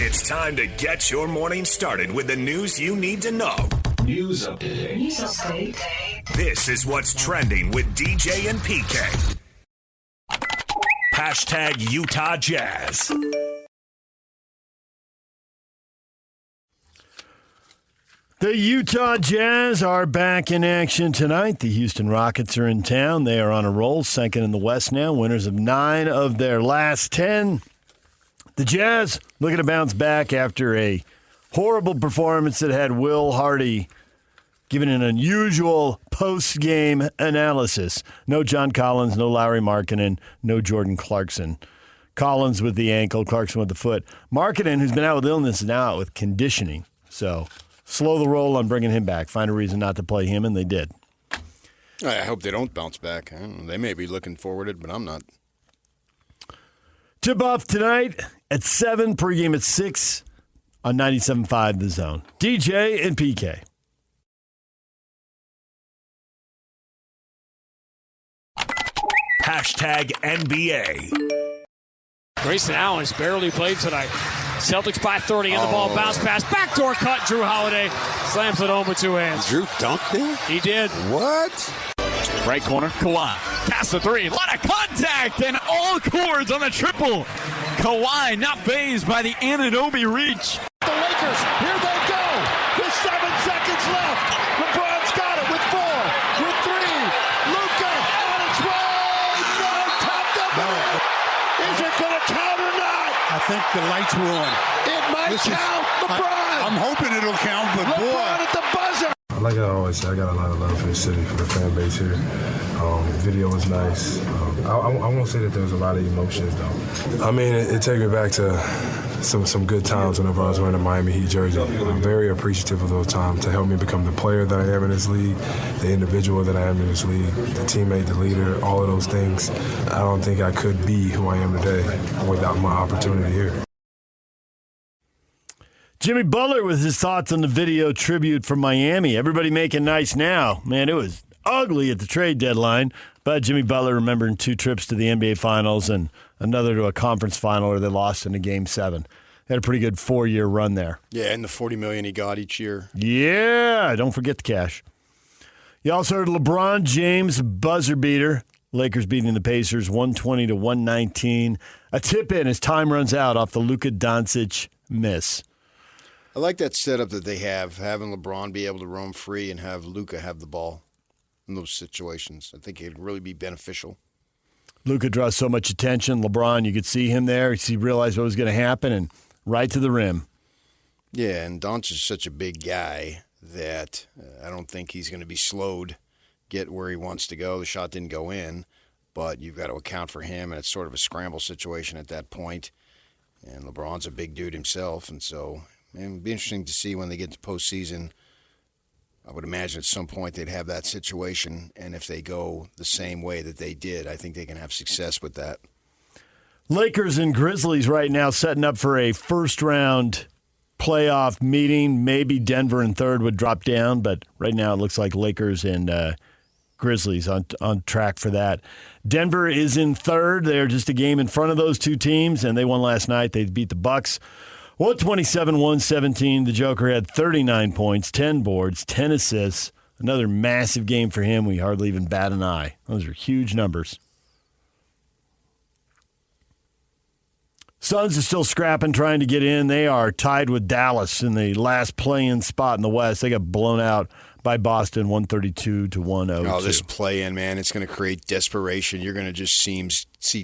It's time to get your morning started with the news you need to know. News update. This is what's trending with DJ and PK. Hashtag Utah Jazz. The Utah Jazz are back in action tonight. The Houston Rockets are in town. They are on a roll, second in the West now, winners of 9 of their last 10. The Jazz looking to bounce back after a horrible performance that had Will Hardy giving an unusual post-game analysis. No John Collins, no Lauri Markkanen, no Jordan Clarkson. Collins with the ankle, Clarkson with the foot. Markkanen, who's been out with illness, is now out with conditioning. So slow the roll on bringing him back. Find a reason not to play him, and they did. I hope they don't bounce back. I don't know, they may be looking forward to it, but I'm not. Tip-off tonight at 7, pregame at 6 on 97.5 The Zone. DJ and PK. Hashtag NBA. Grayson Allen's barely played tonight. Celtics by 30 and the ball bounce pass. Backdoor cut. Drew Holiday slams it home with two hands. Drew dunked there? He did. What? Right corner, Kawhi. Pass the three. A lot of contact and all cords on the triple. Kawhi not fazed by the Anunoby reach. The Lakers, here they go. With 7 seconds left. LeBron's got it with 4, with 3. Luka on its way. No, tapped up. No. Is it going to count or not? I think the lights were on. It might count. LeBron. I'm hoping it'll count, but LeBron boy. at the buzzer. Like I always say, I got a lot of love for the city, for the fan base here. The video was nice. I won't say that there was a lot of emotions, though. I mean, it takes me back to some good times whenever I was wearing a Miami Heat jersey. I'm very appreciative of those times to help me become the player that I am in this league, the individual that I am in this league, the teammate, the leader, all of those things. I don't think I could be who I am today without my opportunity here. Jimmy Butler with his thoughts on the video tribute from Miami. Everybody making nice now. Man, it was ugly at the trade deadline, but Jimmy Butler remembering 2 trips to the NBA Finals and another to a conference final where they lost in a Game 7. They had a pretty good 4-year run there. Yeah, and the $40 million he got each year. Yeah, don't forget the cash. You also heard LeBron James buzzer beater. Lakers beating the Pacers 120-119. A tip in as time runs out off the Luka Doncic miss. I like that setup that they have, having LeBron be able to roam free and have Luka have the ball in those situations. I think it would really be beneficial. Luka draws so much attention. LeBron, you could see him there. He realized what was going to happen and right to the rim. Yeah, and Doncic is such a big guy that I don't think he's going to be slowed, get where he wants to go. The shot didn't go in, but you've got to account for him, and it's sort of a scramble situation at that point. And LeBron's a big dude himself, and so it would be interesting to see when they get to postseason. I would imagine at some point they'd have that situation, and if they go the same way that they did, I think they can have success with that. Lakers and Grizzlies right now setting up for a first-round playoff meeting. Maybe Denver in third would drop down, but right now it looks like Lakers and Grizzlies on track for that. Denver is in third. They're just a game in front of those two teams, and they won last night. They beat the Bucks 127-117. The Joker had 39 points, 10 boards, 10 assists. Another massive game for him. We hardly even bat an eye. Those are huge numbers. Suns are still scrapping, trying to get in. They are tied with Dallas in the last play-in spot in the West. They got blown out by Boston 132-102. Oh, this play-in, man, it's going to create desperation. You're going to just see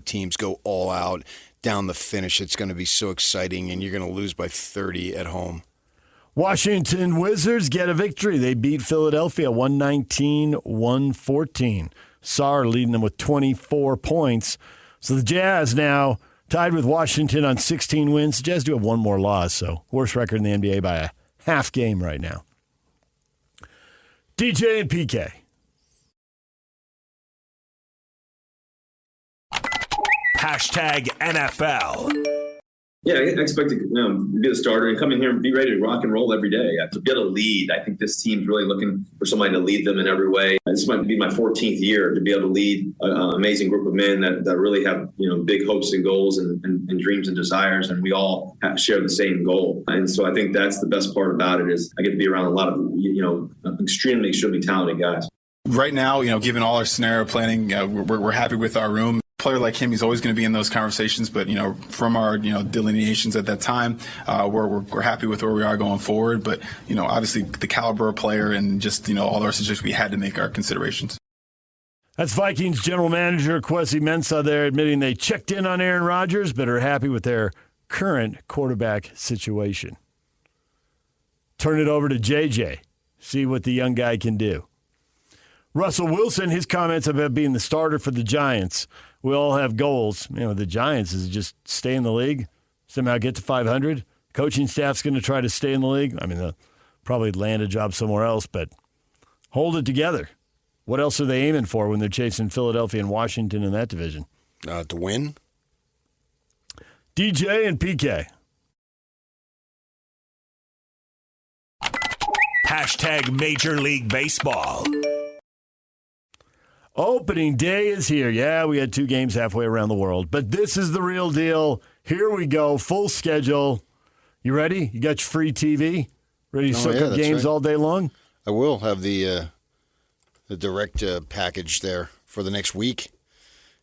teams go all out down the finish. It's going to be so exciting, and you're going to lose by 30 at home. Washington Wizards get a victory. They beat Philadelphia 119-114. Sarr leading them with 24 points. So the Jazz now tied with Washington on 16 wins. The Jazz do have one more loss, so worst record in the NBA by a half game right now. DJ and PK. Hashtag NFL. Yeah, I expect to be the starter and come in here and be ready to rock and roll every day. To be able to lead, I think this team's really looking for somebody to lead them in every way. This might be my 14th year to be able to lead an amazing group of men that really have big hopes and goals and dreams and desires, and we all share the same goal. And so I think that's the best part about it is I get to be around a lot of extremely talented guys. Right now, given all our scenario planning, we're happy with our room. A player like him, he's always going to be in those conversations, but from our delineations at that time, we're happy with where we are going forward. But obviously the caliber of player and just all our situations, we had to make our considerations. That's Vikings general manager Kwesi Mensah there admitting they checked in on Aaron Rodgers, but are happy with their current quarterback situation. Turn it over to JJ, see what the young guy can do. Russell Wilson, his comments about being the starter for the Giants. We all have goals. The Giants is just stay in the league, somehow get to 500. Coaching staff's going to try to stay in the league. I mean, they'll probably land a job somewhere else, but hold it together. What else are they aiming for when they're chasing Philadelphia and Washington in that division? To win. DJ and PK. Hashtag Major League Baseball. Opening day is here. Yeah, we had 2 games halfway around the world, but this is the real deal. Here we go, full schedule. You ready? You got your free TV? Ready to soak up games all day long? I will have the direct package there for the next week.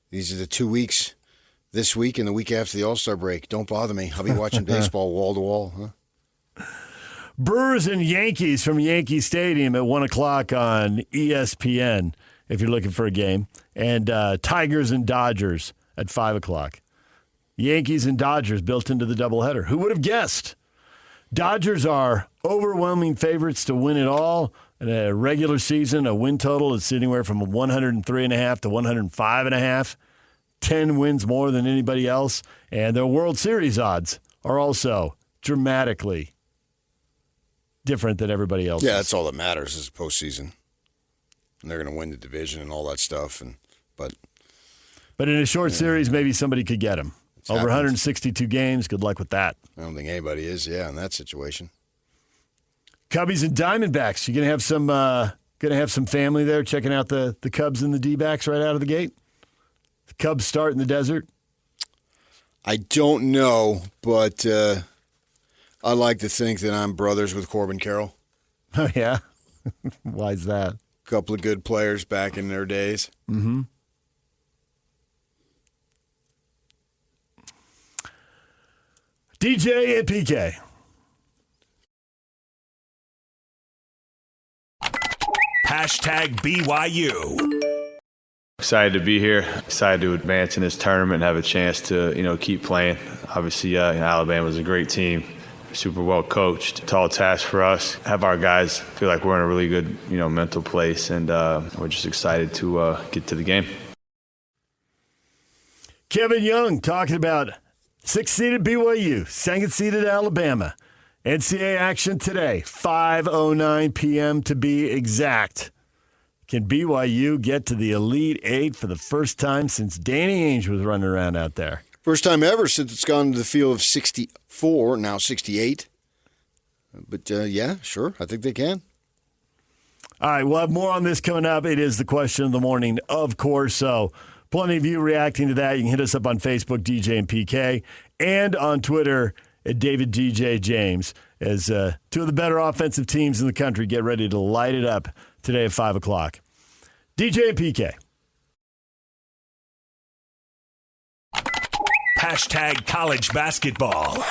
These are the 2 weeks, this week and the week after the All-Star break. Don't bother me. I'll be watching baseball wall to wall. Huh? Brewers and Yankees from Yankee Stadium at 1 o'clock on ESPN. If you're looking for a game, and Tigers and Dodgers at 5 o'clock. Yankees and Dodgers built into the doubleheader. Who would have guessed? Dodgers are overwhelming favorites to win it all. In a regular season, a win total is anywhere from 103.5 to 105.5. 10 wins more than anybody else. And their World Series odds are also dramatically different than everybody else. Yeah, that's all that matters is the postseason. And they're going to win the division and all that stuff. But in a short series, maybe somebody could get them. Over 162 games, good luck with that. I don't think anybody is, in that situation. Cubbies and Diamondbacks. You gonna have some family there checking out the Cubs and the D-backs right out of the gate? The Cubs start in the desert? I don't know, but I like to think that I'm brothers with Corbin Carroll. Oh, yeah? Why's that? Couple of good players back in their days. Mm-hmm. DJ and PK. Hashtag BYU. Excited to be here. Excited to advance in this tournament and have a chance to, keep playing. Obviously, Alabama's a great team. Super well coached. Tall task for us. Have our guys feel like we're in a really good, mental place, and we're just excited to get to the game. Kevin Young talking about 6th-seeded BYU, 2nd-seeded Alabama. NCAA action today, 5:09 p.m. to be exact. Can BYU get to the Elite Eight for the first time since Danny Ainge was running around out there? First time ever since it's gone to the field of 64, now 68. But, yeah, sure, I think they can. All right, we'll have more on this coming up. It is the question of the morning, of course. So plenty of you reacting to that. You can hit us up on Facebook, DJ and PK, and on Twitter at David DJ James, as 2 of the better offensive teams in the country get ready to light it up today at 5 o'clock. DJ and PK. Hashtag college basketball.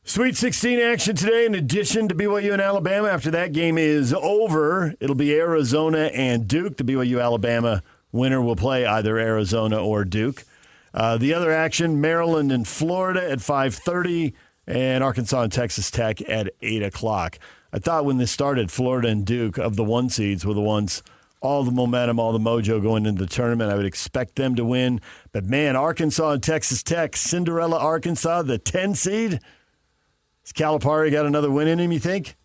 Sweet 16 action today in addition to BYU and Alabama. After that game is over, it'll be Arizona and Duke. The BYU-Alabama winner will play either Arizona or Duke. The other action, Maryland and Florida at 5:30, and Arkansas and Texas Tech at 8 o'clock. I thought when this started, Florida and Duke of the 1 seeds were the ones, all the momentum, all the mojo going into the tournament. I would expect them to win. But, man, Arkansas and Texas Tech, Cinderella Arkansas, the 10 seed. Has Calipari got another win in him, you think?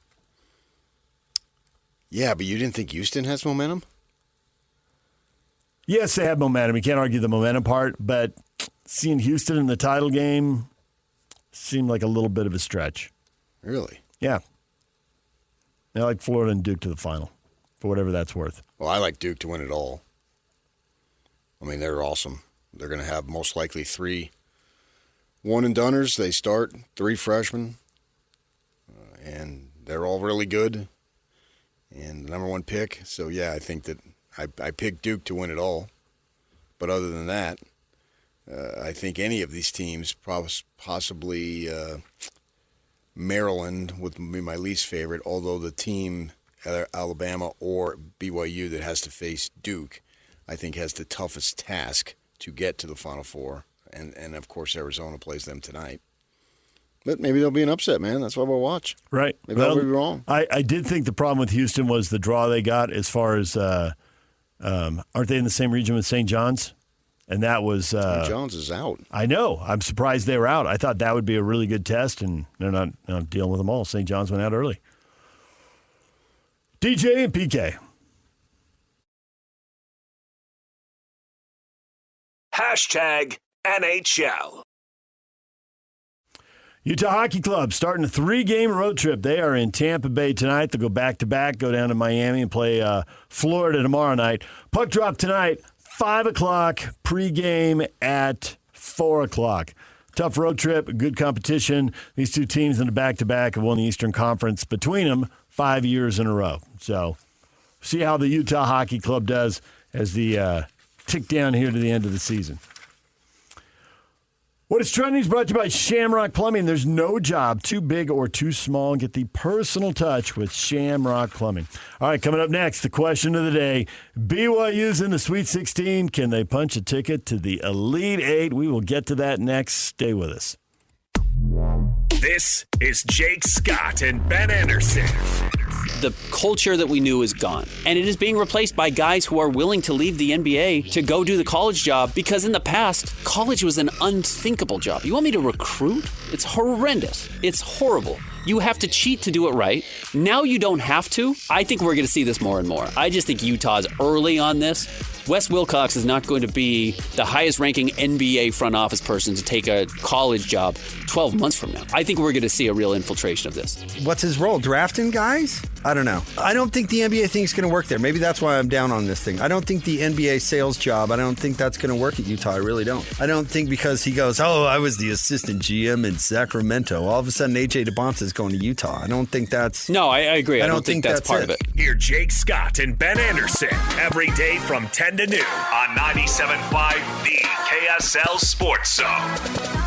Yeah, but you didn't think Houston has momentum? Yes, they have momentum. You can't argue the momentum part, but seeing Houston in the title game seemed like a little bit of a stretch. Really? Yeah. I like Florida and Duke to the final, for whatever that's worth. Well, I like Duke to win it all. I mean, they're awesome. They're going to have most likely 3 one-and-doners. They start 3 freshmen, and they're all really good, and the number 1 pick. So, yeah, I think that I picked Duke to win it all. But other than that, I think any of these teams, possibly Maryland would be my least favorite, although the team, Alabama or BYU, that has to face Duke, I think has the toughest task to get to the Final Four. And of course, Arizona plays them tonight. But maybe there'll be an upset, man. That's why we'll watch. Right. Maybe I'll be wrong. I did think the problem with Houston was the draw they got as far as aren't they in the same region with St. John's? And that was St. John's is out. I know. I'm surprised they were out. I thought that would be a really good test, and they're not dealing with them all. St. John's went out early. DJ and PK. Hashtag NHL. Utah Hockey Club starting a 3-game road trip. They are in Tampa Bay tonight. They'll go back-to-back, go down to Miami and play Florida tomorrow night. Puck drop tonight, 5 o'clock, pregame at 4 o'clock. Tough road trip, good competition. These 2 teams in the back-to-back have won the Eastern Conference between them 5 years in a row. So see how the Utah Hockey Club does as the tick down here to the end of the season. What is trending is brought to you by Shamrock Plumbing. There's no job too big or too small. Get the personal touch with Shamrock Plumbing. All right, coming up next, the question of the day. BYU's in the Sweet 16. Can they punch a ticket to the Elite 8? We will get to that next. Stay with us. This is Jake Scott and Ben Anderson. The culture that we knew is gone, and it is being replaced by guys who are willing to leave the NBA to go do the college job, because in the past, college was an unthinkable job. You want me to recruit? It's horrendous. It's horrible. You have to cheat to do it right. Now you don't have to. I think we're going to see this more and more. I just think Utah's early on this. Wes Wilcox is not going to be the highest-ranking NBA front office person to take a college job 12 months from now. I think we're going to see a real infiltration of this. What's his role? Drafting guys? I don't know. I don't think the NBA thing is going to work there. Maybe that's why I'm down on this thing. I don't think the NBA sales job, I don't think that's going to work at Utah. I really don't. I don't think because he goes, I was the assistant GM in Sacramento. All of a sudden, AJ DeBonta is going to Utah. I don't think that's... No, I agree. I don't think that's part of it. Hear Jake Scott and Ben Anderson every day from 10 to noon on 97.5 The KSL Sports Zone.